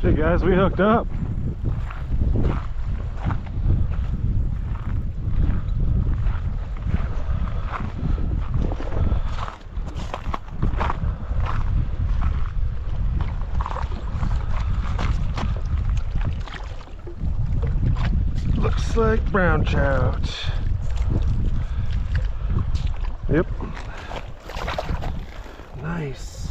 Hey guys, we hooked up. Looks like brown trout. Yep. Nice.